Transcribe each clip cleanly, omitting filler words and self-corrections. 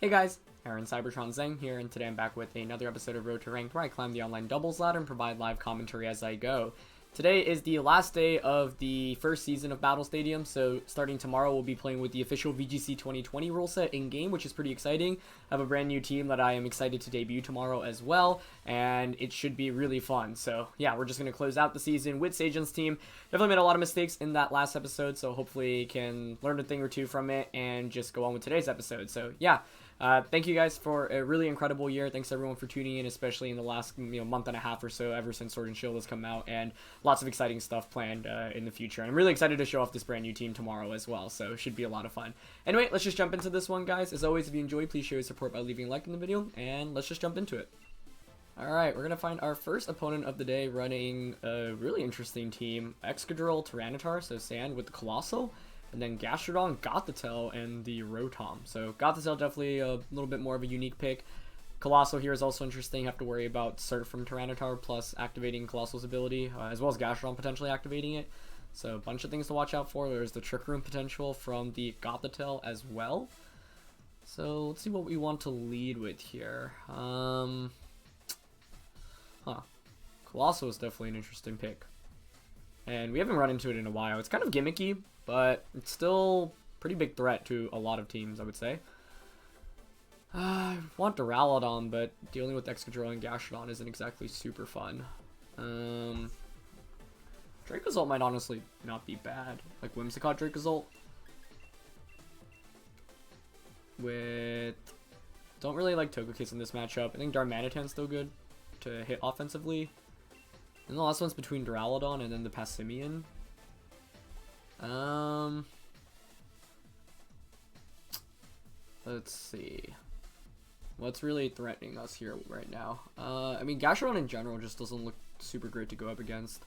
Hey guys, Aaron Cybertron Zeng here, and today I'm back with another episode of Road to Ranked where I climb the online doubles ladder and provide live commentary as I go. Today is the last day of the first season of Battle Stadium, so starting tomorrow we'll be playing with the official VGC 2020 rule set in-game, which is pretty exciting. I have a brand new team that I am excited to debut tomorrow as well, and it should be really fun. So yeah, we're just going to close out the season with Sejun's team. Definitely made a lot of mistakes in that last episode, so hopefully can learn a thing or two from it and just go on with today's episode. So yeah. Thank you guys for a really incredible year. Thanks everyone for tuning in, especially in the last month and a half or so ever since Sword and Shield has come out, and lots of exciting stuff planned in the future. And I'm really excited to show off this brand new team tomorrow as well, so it should be a lot of fun. Anyway, let's just jump into this one, guys. As always, if you enjoyed, please show your support by leaving a like in the video, and let's just jump into it. Alright, we're going to find our first opponent of the day running a really interesting team. Excadrill, Tyranitar, so Sand with the Colossal. And then Gastrodon, Gothitelle, and the Rotom. So Gothitelle definitely a little bit more of a unique pick. Colossal here is also interesting. You have to worry about Surf from Tyranitar plus activating Colossal's ability, as well as Gastrodon potentially activating it. So a bunch of things to watch out for. There's the Trick Room potential from the Gothitelle as well. So let's see what we want to lead with here. Colossal is definitely an interesting pick. And we haven't run into it in a while. It's kind of gimmicky, but it's still a pretty big threat to a lot of teams, I would say. I want Duraludon, but dealing with Excadrill and Gastrodon isn't exactly super fun. Dracozolt might honestly not be bad. Like Whimsicott Dracozolt. With... Don't really like Togekiss in this matchup. I think Darmanitan's still good to hit offensively. And the last one's between Duraludon and then the Passimian. Let's see. What's really threatening us here right now? I mean, Gastrodon in general just doesn't look super great to go up against.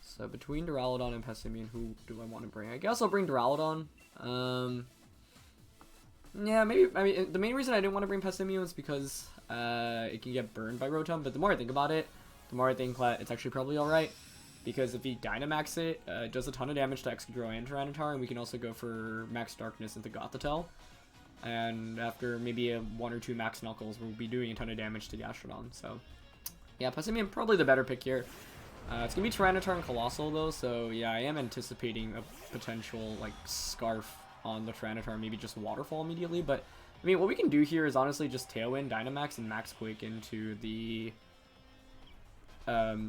So between Duraludon and Passimian, who do I want to bring? I guess I'll bring Duraludon. Yeah, maybe. I mean, the main reason I didn't want to bring Passimian was because it can get burned by Rotom. But the more I think about it, the more I think that it's actually probably alright. Because if he Dynamax it, it does a ton of damage to Excadrill and Tyranitar, and we can also go for Max Darkness into Gothitelle. And after maybe one or two Max Knuckles, we'll be doing a ton of damage to Gastrodon. So, yeah, Passimian probably the better pick here. It's going to be Tyranitar and Colossal, though, so yeah, I am anticipating a potential, like, Scarf on the Tyranitar, maybe just Waterfall immediately. But, I mean, what we can do here is honestly just Tailwind, Dynamax, and Max Quake into the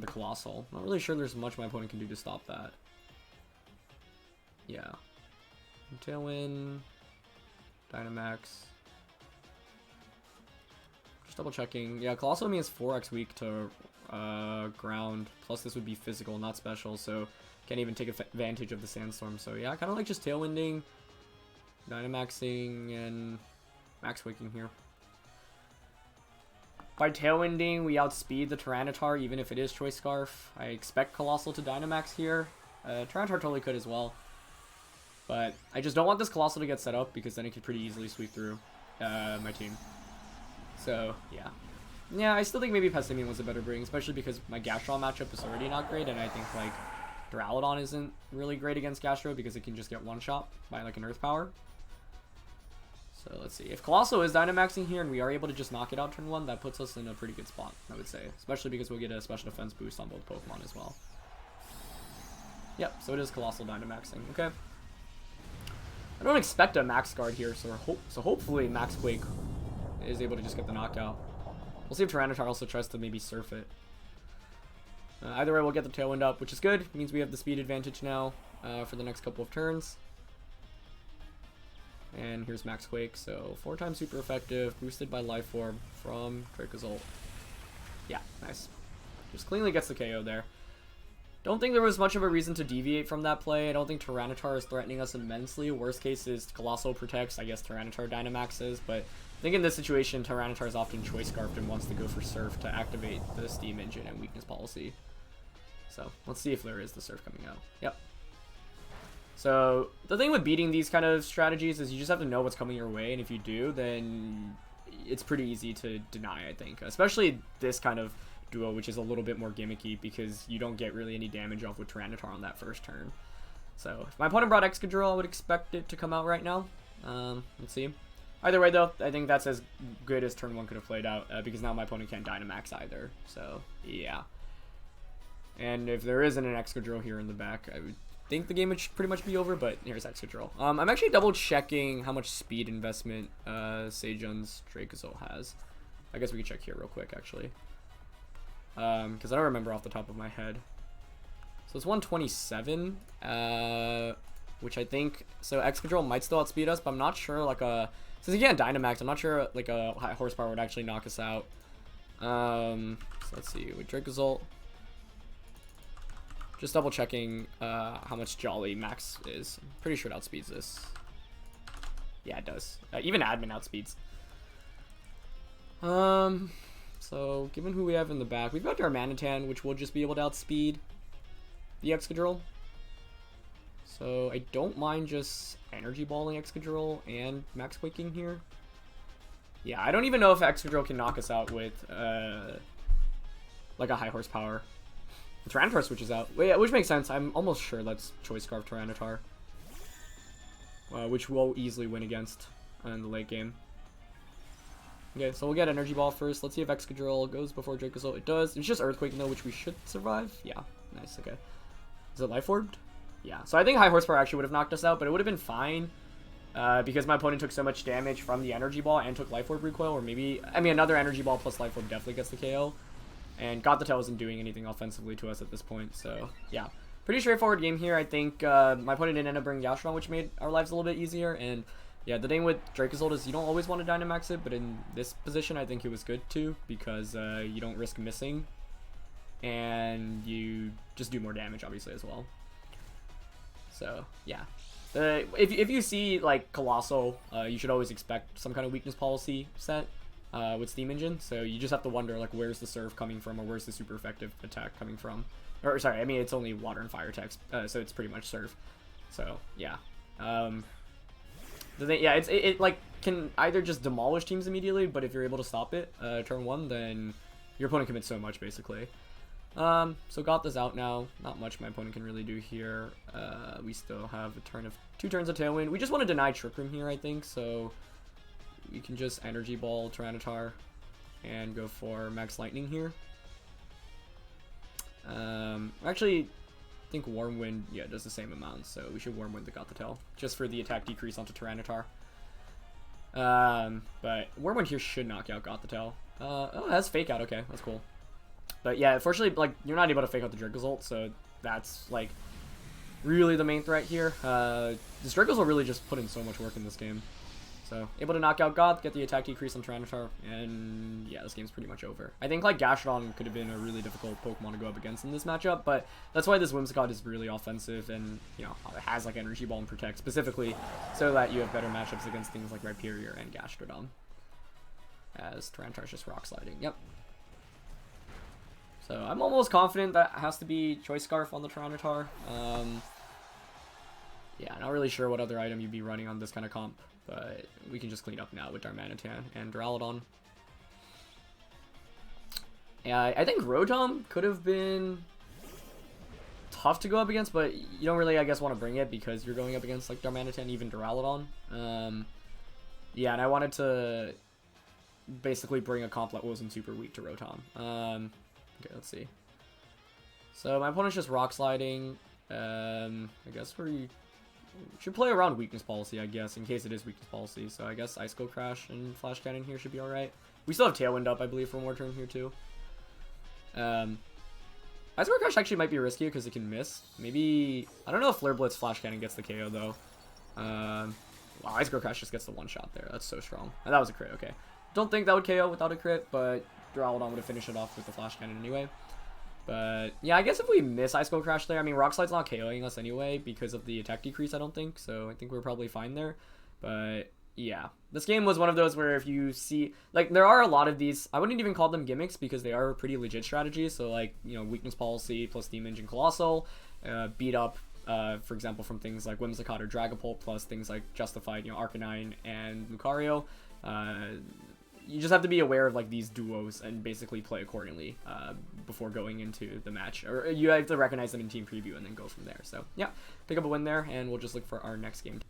Colossal. Not really sure there's much my opponent can do to stop that. Yeah. Tailwind, Dynamax. Just double checking. Yeah, Colossal means 4x weak to ground. Plus this would be physical, not special, so can't even take advantage of the Sandstorm. So yeah, kind of like just Tailwinding, Dynamaxing, and Max Quaking here. By Tailwinding, we outspeed the Tyranitar, even if it is Choice Scarf. I expect Colossal to Dynamax here. Tyranitar totally could as well. But I just don't want this Colossal to get set up, because then it could pretty easily sweep through my team. So, yeah. Yeah, I still think maybe Passimian was a better bring, especially because my Gastrodon matchup is already not great, and I think, like, Duraludon isn't really great against Gastro, because it can just get one-shot by, like, an Earth Power. So let's see. If Colossal is Dynamaxing here and we are able to just knock it out turn 1, that puts us in a pretty good spot, I would say. Especially because we'll get a special defense boost on both Pokemon as well. Yep, so it is Colossal Dynamaxing. Okay. I don't expect a Max Guard here, so hopefully Max Quake is able to just get the knockout. We'll see if Tyranitar also tries to maybe surf it. Either way, we'll get the Tailwind up, which is good. It means we have the speed advantage now for the next couple of turns. And here's Max Quake, so 4 times super effective, boosted by Life Orb from Dracozolt. Yeah, nice. Just cleanly gets the KO there. Don't think there was much of a reason to deviate from that play. I don't think Tyranitar is threatening us immensely. Worst case is Colossal protects, I guess Tyranitar Dynamaxes, but I think in this situation, Tyranitar is often Choice Scarfed and wants to go for Surf to activate the Steam Engine and Weakness Policy. So, let's see if there is the Surf coming out. Yep. So, the thing with beating these kind of strategies is you just have to know what's coming your way, and if you do, then it's pretty easy to deny, I think. Especially this kind of duo, which is a little bit more gimmicky, because you don't get really any damage off with Tyranitar on that first turn. So, if my opponent brought Excadrill, I would expect it to come out right now. Let's see. Either way, though, I think that's as good as turn 1 could have played out, because now my opponent can't Dynamax either. So, yeah. And if there isn't an Excadrill here in the back, I would think the game would pretty much be over, but here's Excadrill. I'm actually double-checking how much speed investment Sejun's Dracozolt has. I guess we can check here real quick, actually. Because I don't remember off the top of my head. So it's 127, which I think, so Excadrill might still outspeed us, but I'm not sure, like, since he can't Dynamax, I'm not sure, like, a high horsepower would actually knock us out. So let's see, with Dracozolt, just double checking, how much Jolly max is. I'm pretty sure it outspeeds this. Yeah, it does. Even admin outspeeds. So given who we have in the back, we've got Darmanitan, which will just be able to outspeed the Excadrill. So I don't mind just Energy Balling Excadrill and Max Quaking here. Yeah, I don't even know if Excadrill can knock us out with like a high horsepower. The Tyranitar switches out. Well, yeah, which makes sense. I'm almost sure that's Choice Scarf Tyranitar, which we'll easily win against in the late game. Okay, so we'll get Energy Ball first. Let's see if Excadrill goes before Dracozolt. It does. It's just Earthquake though, which we should survive. Yeah, nice. Okay. Is it Life Orbed? Yeah. So I think High Horsepower actually would have knocked us out, but it would have been fine because my opponent took so much damage from the Energy Ball and took Life Orb recoil, or maybe, I mean, another Energy Ball plus Life Orb definitely gets the KO. And Gothitelle isn't doing anything offensively to us at this point, so yeah. Pretty straightforward game here. I think my opponent didn't end up bringing Gastrodon, which made our lives a little bit easier, and yeah, the thing with Dracozolt is you don't always want to Dynamax it, but in this position I think it was good too, because you don't risk missing, and you just do more damage obviously as well. So yeah, if you see like Colossal, you should always expect some kind of weakness policy set with Steam Engine, so you just have to wonder like where's the Surf coming from, or where's the super effective attack coming from, or sorry, I mean it's only water and fire attacks, so it's pretty much Surf. So yeah, the thing, yeah, it like can either just demolish teams immediately, but if you're able to stop it turn 1, then your opponent commits so much basically. So got this out now. Not much my opponent can really do here. We still have a turn of 2 turns of Tailwind. We just want to deny Trick Room here, I think, so we can just Energy Ball Tyranitar and go for Max Lightning here. Actually, I think Warm Wind, yeah, does the same amount, so we should Warm Wind the Gothitelle, just for the attack decrease onto Tyranitar. But Warm Wind here should knock out Gothitelle. Oh, it has Fake Out, okay, that's cool. But yeah, unfortunately, like, you're not able to Fake Out the Dracozolt, so that's, like, really the main threat here. This Dracozolt really just put in so much work in this game. So, able to knock out Goth, get the attack decrease on Tyranitar, and yeah, this game's pretty much over. I think, like, Gastrodon could have been a really difficult Pokemon to go up against in this matchup, but that's why this Whimsicott is really offensive and, you know, it has, like, Energy Ball and Protect, specifically so that you have better matchups against things like Rhyperior and Gastrodon. As Tyranitar's just Rock Sliding, yep. So, I'm almost confident that has to be Choice Scarf on the Tyranitar. Yeah, not really sure what other item you'd be running on this kind of comp, but we can just clean up now with Darmanitan and Duraludon. Yeah, I think Rotom could have been tough to go up against, but you don't really, I guess, want to bring it because you're going up against, like, Darmanitan, even Duraludon. Yeah, and I wanted to basically bring a comp that wasn't super weak to Rotom. Okay, let's see. So my opponent's just Rock Sliding. I guess we should play around Weakness Policy, I guess, in case it is Weakness Policy. So I guess Ice Cold Crash and Flash Cannon here should be alright. We still have Tailwind up, I believe, for one more turn here, too. Ice Cold Crash actually might be risky because it can miss. Maybe, I don't know if Flare Blitz Flash Cannon gets the KO, though. Wow, Ice Cold Crash just gets the one shot there. That's so strong. And that was a crit, okay. Don't think that would KO without a crit, but Duraludon would have finished it off with the Flash Cannon anyway. But yeah, I guess if we miss Ice Cold Crash there, I mean, Rock Slide's not KOing us anyway because of the attack decrease, I don't think. So I think we're probably fine there. But yeah, this game was one of those where if you see, like, there are a lot of these, I wouldn't even call them gimmicks because they are pretty legit strategies. So, like, you know, Weakness Policy plus Steam Engine Colossal, beat up, for example, from things like Whimsicott or Dragapult, plus things like Justified, you know, Arcanine and Lucario. You just have to be aware of, like, these duos and basically play accordingly before going into the match. Or you have to recognize them in team preview and then go from there. So, yeah, pick up a win there, and we'll just look for our next game.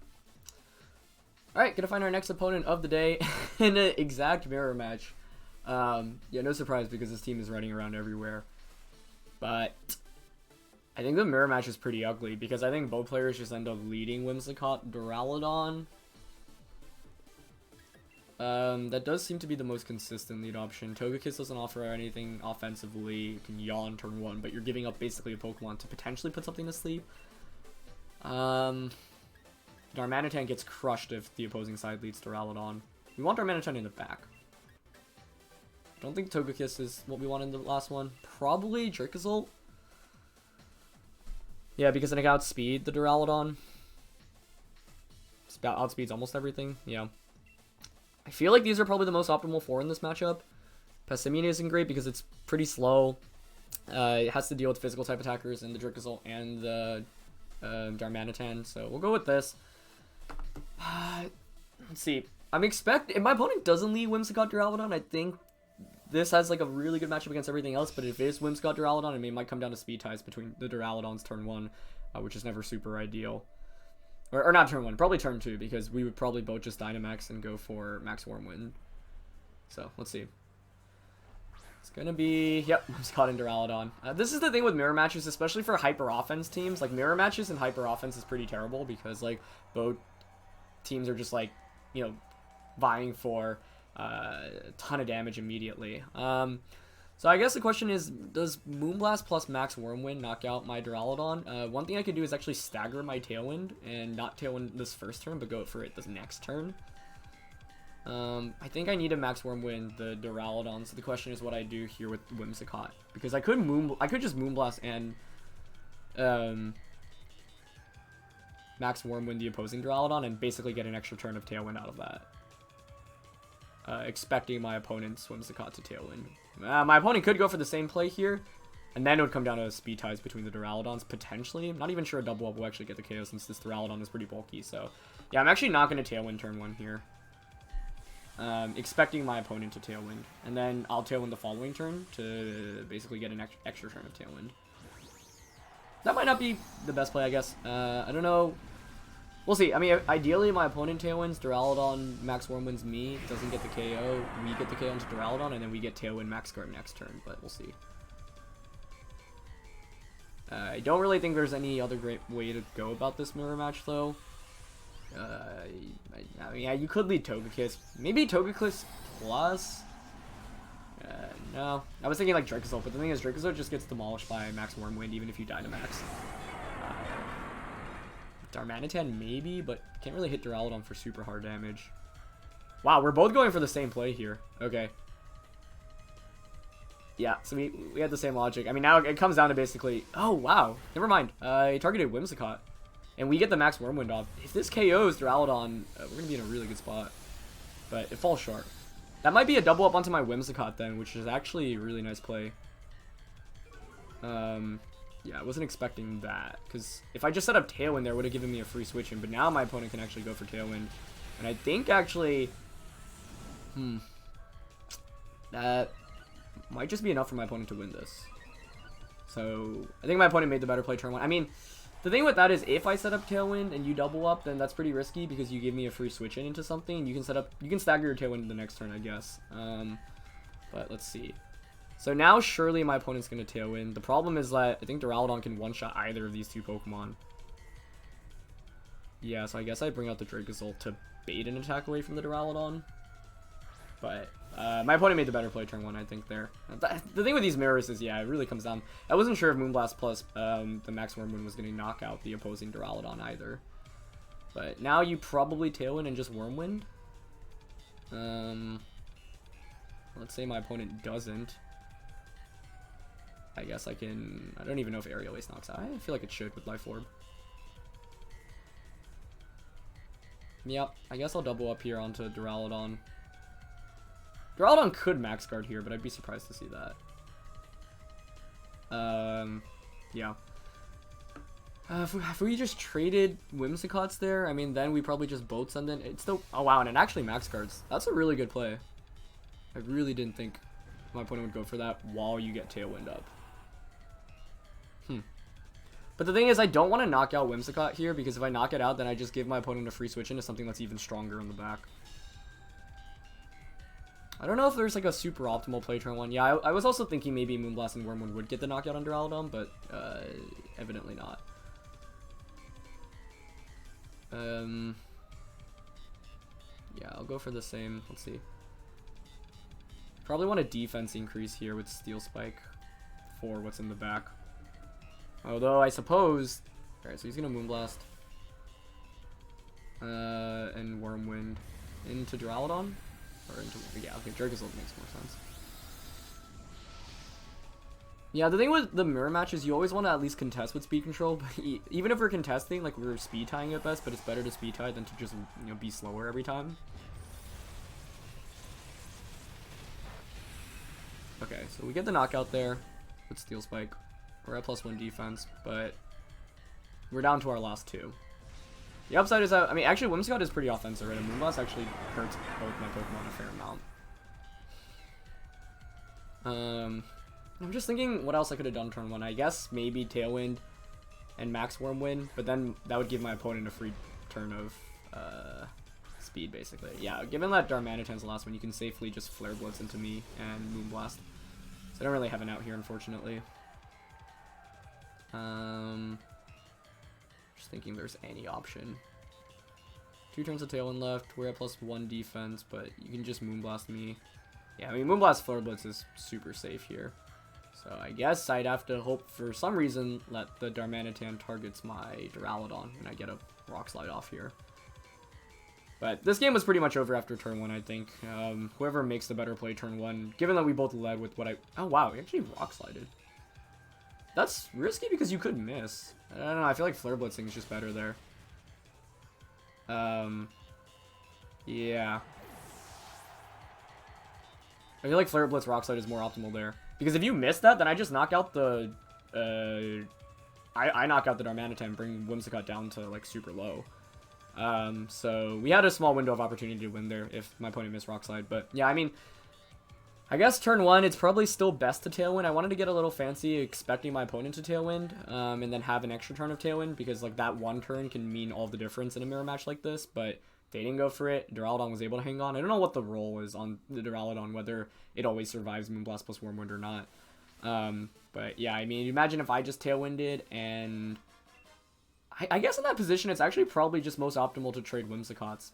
Alright, gonna find our next opponent of the day in an exact mirror match. Yeah, no surprise because this team is running around everywhere. But I think the mirror match is pretty ugly because I think both players just end up leading Whimsicott Duraludon. That does seem to be the most consistent lead option. Togekiss doesn't offer anything offensively. You can yawn turn 1, but you're giving up basically a Pokemon to potentially put something to sleep. Darmanitan gets crushed if the opposing side leads Duraludon. We want Darmanitan in the back. I don't think Togekiss is what we want in the last one. Probably Dracozolt. Yeah, because then I can outspeed the Duraludon. Outspeeds almost everything. Yeah. I feel like these are probably the most optimal 4 in this matchup. Passimia isn't great because it's pretty slow. It has to deal with physical type attackers and the Dracozolt and the Darmanitan. So we'll go with this. Let's see. If my opponent doesn't lead Whimsicott Duraludon, I think this has like a really good matchup against everything else. But if it is Whimsicott Duraludon, I mean, it might come down to speed ties between the Duraludons turn 1, which is never super ideal. Or not turn 1, probably turn 2, because we would probably both just Dynamax and go for Max Wormwind. So, let's see. It's gonna be, yep, Whimsicott and Duraludon. This is the thing with mirror matches, especially for hyper offense teams. Like, mirror matches and hyper offense is pretty terrible because, like, both teams are just, like, you know, vying for a ton of damage immediately. So I guess the question is, does Moonblast plus Max Wormwind knock out my Duraludon? One thing I could do is actually stagger my Tailwind and not Tailwind this first turn, but go for it this next turn. I think I need to Max Wormwind the Duraludon, so the question is what I do here with Whimsicott. Because I could just Moonblast and Max Wormwind the opposing Duraludon and basically get an extra turn of Tailwind out of that. Expecting my opponent's Whimsicott to Tailwind. My opponent could go for the same play here, and then it would come down to speed ties between the Duraludons, potentially. I'm not even sure a double up will actually get the KO since this Duraludon is pretty bulky, so... Yeah, I'm actually not going to Tailwind turn 1 here. Expecting my opponent to Tailwind, and then I'll Tailwind the following turn to basically get an extra turn of Tailwind. That might not be the best play, I guess. I don't know. We'll see. I mean, ideally, my opponent Tailwinds, Duraludon, Max Wormwinds me, doesn't get the KO. We get the KO into Duraludon, and then we get Tailwind Max Guard next turn, but we'll see. I don't really think there's any other great way to go about this mirror match, though. I mean, yeah, you could lead Togekiss. Maybe Togekiss plus? No. I was thinking like Dracozolt, but the thing is, Dracozolt just gets demolished by Max Wormwind, even if you Dynamax. Darmanitan maybe, but can't really hit Duraludon for super hard damage. Wow, we're both going for the same play here. Okay. Yeah, so we had the same logic. I mean, now it comes down to basically... Oh, wow. Never mind. I targeted Whimsicott. And we get the Max Wormwind off. If this KOs Duraludon, we're going to be in a really good spot. But it falls short. That might be a double up onto my Whimsicott then, which is actually a really nice play. Yeah, I wasn't expecting that, because if I just set up Tailwind there, it would have given me a free switch in, but now my opponent can actually go for Tailwind. And I think actually, that might just be enough for my opponent to win this. So, I think my opponent made the better play turn 1. I mean, the thing with that is, if I set up Tailwind and you double up, then that's pretty risky, because you give me a free switch in into something, and you can stagger your Tailwind the next turn, I guess. But let's see. So now, surely my opponent's going to Tailwind. The problem is that I think Duraludon can one-shot either of these two Pokemon. Yeah, so I guess I bring out the Dracozolt to bait an attack away from the Duraludon. But my opponent made the better play turn 1, I think, there. The thing with these mirrors is, yeah, it really comes down... I wasn't sure if Moonblast plus the Max Wormwind was going to knock out the opposing Duraludon either. But now you probably Tailwind and just Wormwind. Let's say my opponent doesn't. I guess I can... I don't even know if Aerial Ace knocks out. I feel like it should with Life Orb. Yep, I guess I'll double up here onto Duraludon. Duraludon could Max Guard here, but I'd be surprised to see that. Yeah. If we just traded Whimsicotts there, I mean, then we probably just both send in... It's still... Oh, wow, and it actually Max Guards. That's a really good play. I really didn't think my opponent would go for that while you get Tailwind up. But the thing is, I don't want to knock out Whimsicott here, because if I knock it out, then I just give my opponent a free switch into something that's even stronger in the back. I don't know if there's like a super optimal play turn one. Yeah, I was also thinking maybe Moonblast and Wormwood would get the knockout on Duraludon, but evidently not. Yeah, I'll go for the same. Let's see. Probably want a defense increase here with Steel Spike for what's in the back. Although I suppose... Alright, so he's gonna Moonblast. And Wormwind into Duraludon? Or into... Yeah, okay, Dracozolt makes more sense. Yeah, the thing with the mirror match is you always want to at least contest with speed control. But even if we're contesting, like, we're speed tying at best, but it's better to speed tie than to just, you know, be slower every time. Okay, so we get the knockout there with Steel Spike. We're at +1 defense, but we're down to our last two. The upside is that, I mean, actually, Whimsicott is pretty offensive, right? And Moonblast actually hurts both my Pokemon a fair amount. I'm just thinking what else I could have done turn one. I guess maybe Tailwind and Max Wormwind, but then that would give my opponent a free turn of speed, basically. Yeah, given that Darmanitan's the last one, you can safely just Flare Blitz into me and Moonblast. So I don't really have an out here, unfortunately. Just thinking if there's any option. 2 turns of Tailwind left. We're at +1 defense, but you can just Moonblast me. Yeah, I mean, Moonblast Flare Blitz is super safe here. So I guess I'd have to hope for some reason let the Darmanitan targets my Duraludon and I get a Rock Slide off here. But this game was pretty much over after turn 1, I think. Whoever makes the better play turn 1, given that we both led with what I... Oh, wow, we actually Rock Slided. That's risky because you could miss. I don't know, I feel like Flare Blitzing is just better there. Yeah. I feel like Flare Blitz Rock Slide is more optimal there. Because if you miss that, then I just knock out the... I knock out the Darmanitan and bring Whimsicott down to, like, super low. So we had a small window of opportunity to win there if my opponent missed Rock Slide. But, yeah, I mean... I guess turn 1, it's probably still best to Tailwind. I wanted to get a little fancy expecting my opponent to Tailwind, and then have an extra turn of Tailwind, because like that one turn can mean all the difference in a mirror match like this, but they didn't go for it. Duraludon was able to hang on. I don't know what the role is on the Duraludon, whether it always survives Moonblast plus Wormwind or not. But yeah, I mean, imagine if I just Tailwinded, and I guess in that position, it's actually probably just most optimal to trade Whimsicott's.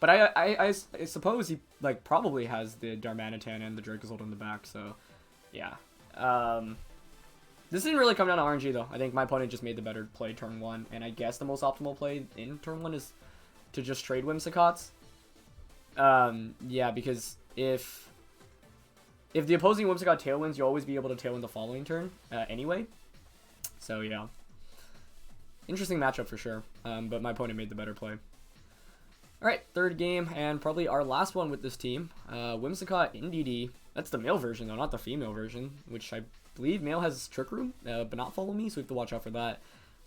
But I suppose he, like, probably has the Darmanitan and the Dracozolt in the back, so, yeah. This didn't really come down to RNG, though. I think my opponent just made the better play turn 1, and I guess the most optimal play in turn 1 is to just trade Whimsicott's. Yeah, because if the opposing Whimsicott Tailwinds, you'll always be able to Tailwind the following turn, anyway. So, yeah. Interesting matchup for sure, but my opponent made the better play. Alright, third game, and probably our last one with this team. Whimsicott NDD. That's the male version, though, not the female version, which I believe male has Trick Room, but not Follow Me, so we have to watch out for that.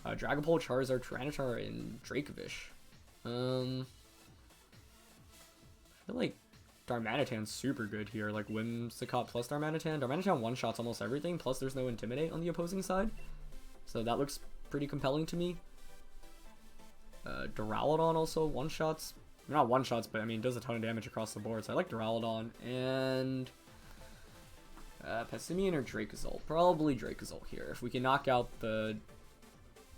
Dragapult, Charizard, Tyranitar, and Dracovish. I feel like Darmanitan's super good here, like Whimsicott plus Darmanitan. Darmanitan one-shots almost everything, plus there's no Intimidate on the opposing side. So that looks pretty compelling to me. Duraludon also one-shots. Not one-shots, but I mean, does a ton of damage across the board. So I like Duraludon. And Pessimian or Dracozolt? Probably Dracozolt here. If we can knock out the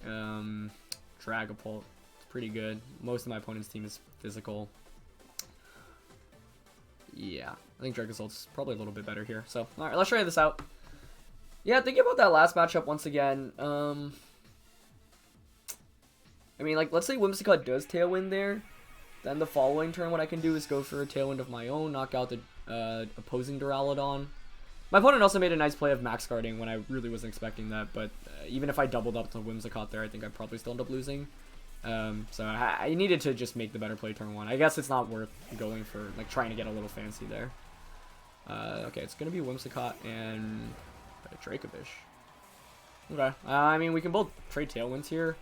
Dragapult, it's pretty good. Most of my opponent's team is physical. Yeah, I think Dracozolt's probably a little bit better here. So, alright, let's try this out. Yeah, thinking about that last matchup once again. I mean, like, let's say Whimsicott does Tailwind there. Then the following turn, what I can do is go for a Tailwind of my own, knock out the opposing Duraludon. My opponent also made a nice play of Max Guarding when I really wasn't expecting that, but even if I doubled up to Whimsicott there, I think I'd probably still end up losing. So I needed to just make the better play turn 1. I guess it's not worth going for, like, trying to get a little fancy there. Okay, it's going to be Whimsicott and Dracovish. Okay, I mean, we can both trade Tailwinds here.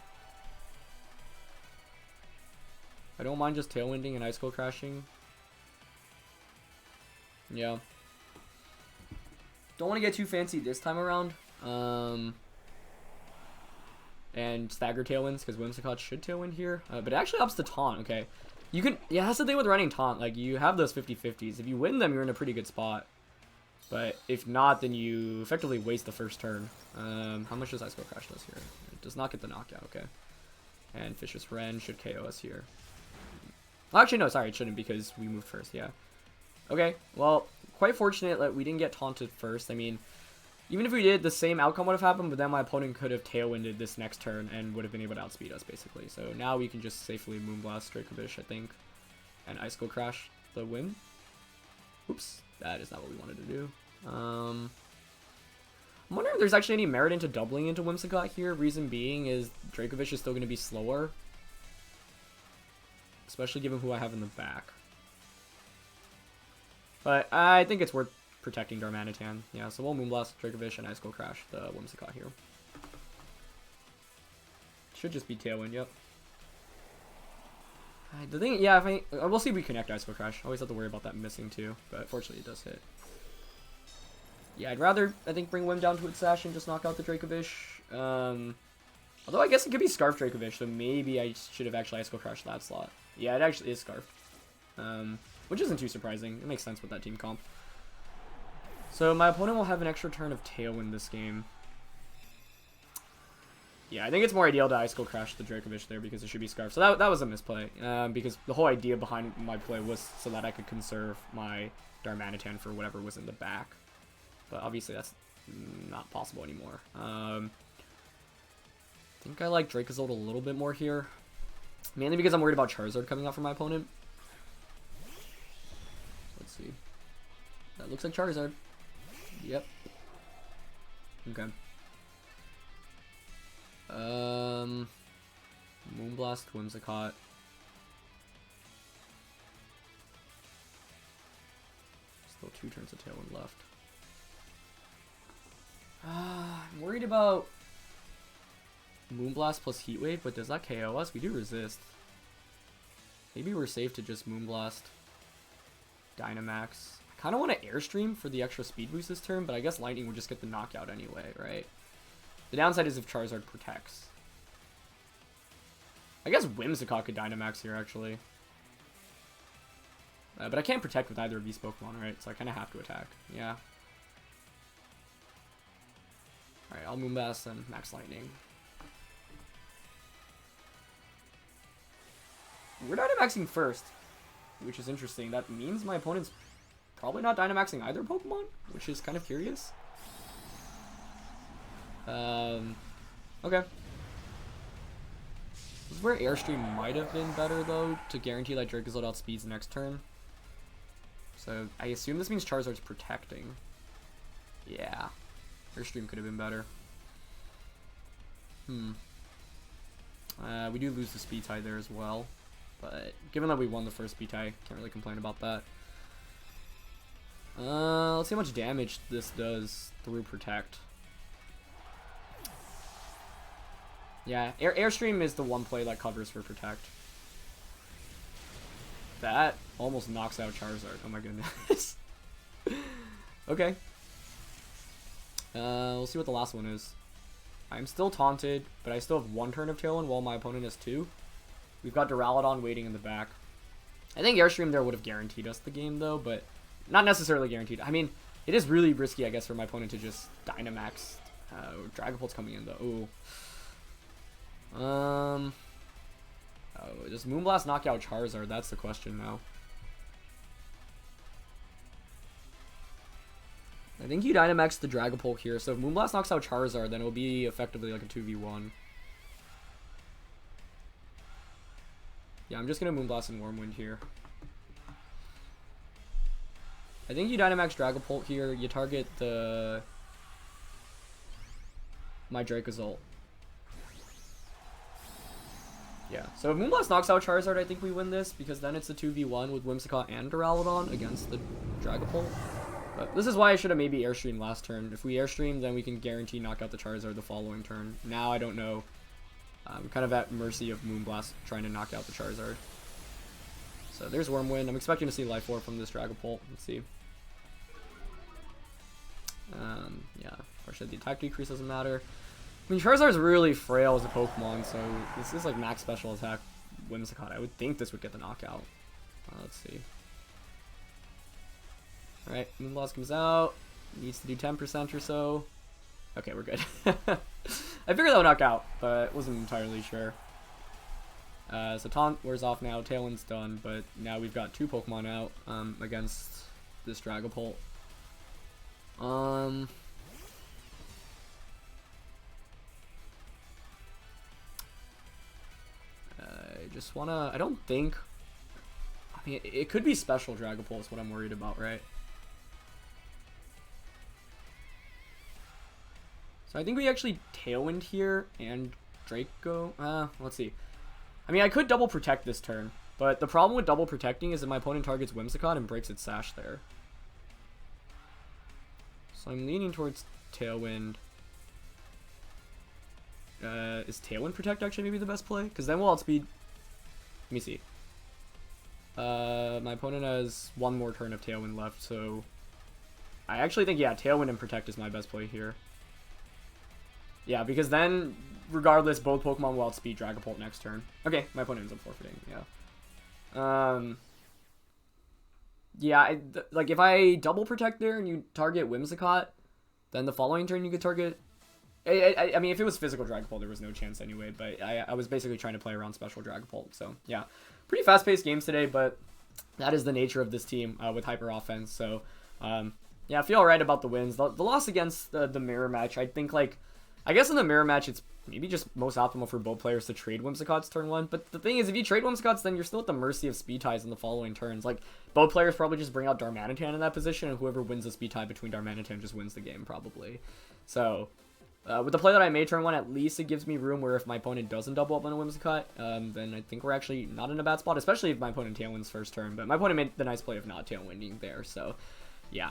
I don't mind just Tailwinding and Ice Cold Crashing. Yeah. Don't want to get too fancy this time around. And and stagger Tailwinds, because Whimsicott should Tailwind here. But it actually ups the taunt, okay. You can, yeah, that's the thing with running taunt. Like, you have those 50-50s. If you win them, you're in a pretty good spot. But if not, then you effectively waste the first turn. How much does Ice Cold Crash does here? It does not get the knockout, okay. And Vicious Wren should KO us here. Well, actually, no, sorry, it shouldn't because we moved first, yeah. Okay, well, quite fortunate that we didn't get taunted first. I mean, even if we did, the same outcome would have happened, but then my opponent could have Tailwinded this next turn and would have been able to outspeed us, basically. So now we can just safely Moonblast Dracovish, I think, and Ice Cold Crash the win. Oops, that is not what we wanted to do. I'm wondering if there's actually any merit into doubling into Whimsicott here. Reason being is Dracovish is still going to be slower, especially given who I have in the back. But I think it's worth protecting Darmanitan. Yeah, so we'll Moonblast Dracovish and Ice Cold Crash the Whimsicott here. Should just be Tailwind, yep. The thing, yeah, we'll see if we connect Ice Cold Crash. Always have to worry about that missing too, but fortunately it does hit. Yeah, I'd rather, I think, bring Whim down to its Sash and just knock out the Dracovish. Although I guess it could be Scarf Dracovish, so maybe I should have actually Ice Cold Crashed that slot. Yeah, it actually is Scarf. Which isn't too surprising. It makes sense with that team comp. So my opponent will have an extra turn of Tailwind this game. Yeah, I think it's more ideal to Ice Cold Crash the Dracovish there because it should be Scarf. So that was a misplay. Because the whole idea behind my play was so that I could conserve my Darmanitan for whatever was in the back. But obviously that's not possible anymore. I think I like Dracozolt a little bit more here. Mainly because I'm worried about Charizard coming out from my opponent. Let's see. That looks like Charizard. Yep. Okay. Moonblast, Whimsicott. Still 2 turns of Tailwind left. I'm worried about Moonblast plus Heat Wave, but does that KO us? We do resist. Maybe we're safe to just Moonblast Dynamax. I kind of want to Airstream for the extra speed boost this turn, but I guess Lightning would just get the knockout anyway, right? The downside is if Charizard protects. I guess Whimsicott could Dynamax here, actually. But I can't protect with either of these Pokemon, right? So I kind of have to attack. Yeah. Alright, I'll Moonblast and Max Lightning. We're Dynamaxing first, which is interesting. That means my opponent's probably not Dynamaxing either Pokemon, which is kind of curious. Okay. This is where Airstream might have been better, though, to guarantee that Dracozolt outspeeds next turn. So, I assume this means Charizard's protecting. Yeah. Airstream could have been better. We do lose the speed tie there as well. But, given that we won the first speed tie, can't really complain about that. Let's see how much damage this does through Protect. Yeah, Airstream is the one play that covers for Protect. That almost knocks out Charizard. Oh my goodness. Okay. We'll see what the last one is. I'm still taunted, but I still have 1 turn of Tailwind while my opponent has 2. We've got Duraludon waiting in the back. I think Airstream there would have guaranteed us the game, though, but not necessarily guaranteed. I mean, it is really risky, I guess, for my opponent to just Dynamax. Dragapult's coming in, though. Ooh. Oh, does Moonblast knock out Charizard? That's the question now. I think you Dynamax the Dragapult here, so if Moonblast knocks out Charizard, then it'll be effectively like a 2v1. Yeah, I'm just gonna Moonblast and Wormwind here. I think you Dynamax Dragapult here, you target my Dracozolt. Yeah, so if Moonblast knocks out Charizard, I think we win this, because then it's a 2v1 with Whimsicott and Duraludon against the Dragapult. But this is why I should have maybe Airstream last turn. If we Airstream, then we can guarantee knock out the Charizard the following turn. Now I don't know. I'm kind of at mercy of Moonblast trying to knock out the Charizard. So there's Wormwind. I'm expecting to see Life Orb from this Dragapult. Let's see. Yeah, unfortunately the attack decrease doesn't matter. I mean, Charizard's really frail as a Pokemon, so this is like max special attack Whimsicott. I would think this would get the knockout. Let's see. Alright, Moonblast comes out. Needs to do 10% or so. Okay, we're good. I figured that would knock out, but wasn't entirely sure. So Taunt wears off now. Tailwind's done, but now we've got 2 Pokemon out against this Dracozolt. I just wanna. I don't think. I mean, it could be special Dragapult is what I'm worried about, right? So I think we actually Tailwind here and Draco. Let's see. I mean, I could double protect this turn, but the problem with double protecting is that my opponent targets Whimsicott and breaks its Sash there. So I'm leaning towards Tailwind. Is Tailwind Protect actually maybe the best play? Because then we'll outspeed. Let me see. My opponent has 1 more turn of Tailwind left, so I actually think, yeah, Tailwind and Protect is my best play here. Yeah, because then, regardless, both Pokemon will outspeed Dragapult next turn. Okay, my opponent ends up forfeiting, yeah. Yeah, like, if I double Protect there and you target Whimsicott, then the following turn you could target... I mean, if it was physical Dragapult, there was no chance anyway, but I was basically trying to play around special Dragapult, so, yeah. Pretty fast-paced games today, but that is the nature of this team with hyper offense, so, yeah, I feel alright about the wins. The loss against the mirror match, I think, like... I guess in the mirror match, it's maybe just most optimal for both players to trade Whimsicott's turn 1. But the thing is, if you trade Whimsicott's, then you're still at the mercy of speed ties in the following turns. Like, both players probably just bring out Darmanitan in that position, and whoever wins the speed tie between Darmanitan just wins the game, probably. So, with the play that I made turn 1, at least it gives me room where if my opponent doesn't double up on a Whimsicott, then I think we're actually not in a bad spot, especially if my opponent tailwinds first turn. But my opponent made the nice play of not tailwinding there, so yeah.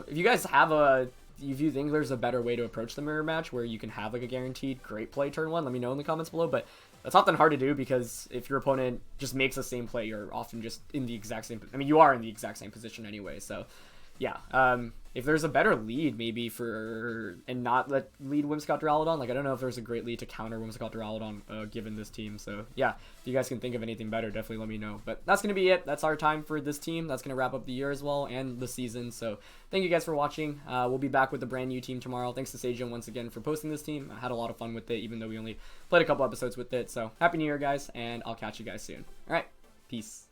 If you guys have if you think there's a better way to approach the mirror match where you can have like a guaranteed great play turn 1, let me know in the comments below. But that's often hard to do because if your opponent just makes the same play, you're often just in the exact same... I mean, you are in the exact same position anyway, so yeah. If there's a better lead maybe and not let lead Whimsicott Duraludon, like I don't know if there's a great lead to counter Whimsicott Duraludon given this team. So yeah, if you guys can think of anything better, definitely let me know. But that's going to be it. That's our time for this team. That's going to wrap up the year as well and the season. So thank you guys for watching. We'll be back with a brand new team tomorrow. Thanks to Sejun once again for posting this team. I had a lot of fun with it, even though we only played a couple episodes with it. So happy new year, guys, and I'll catch you guys soon. All right, peace.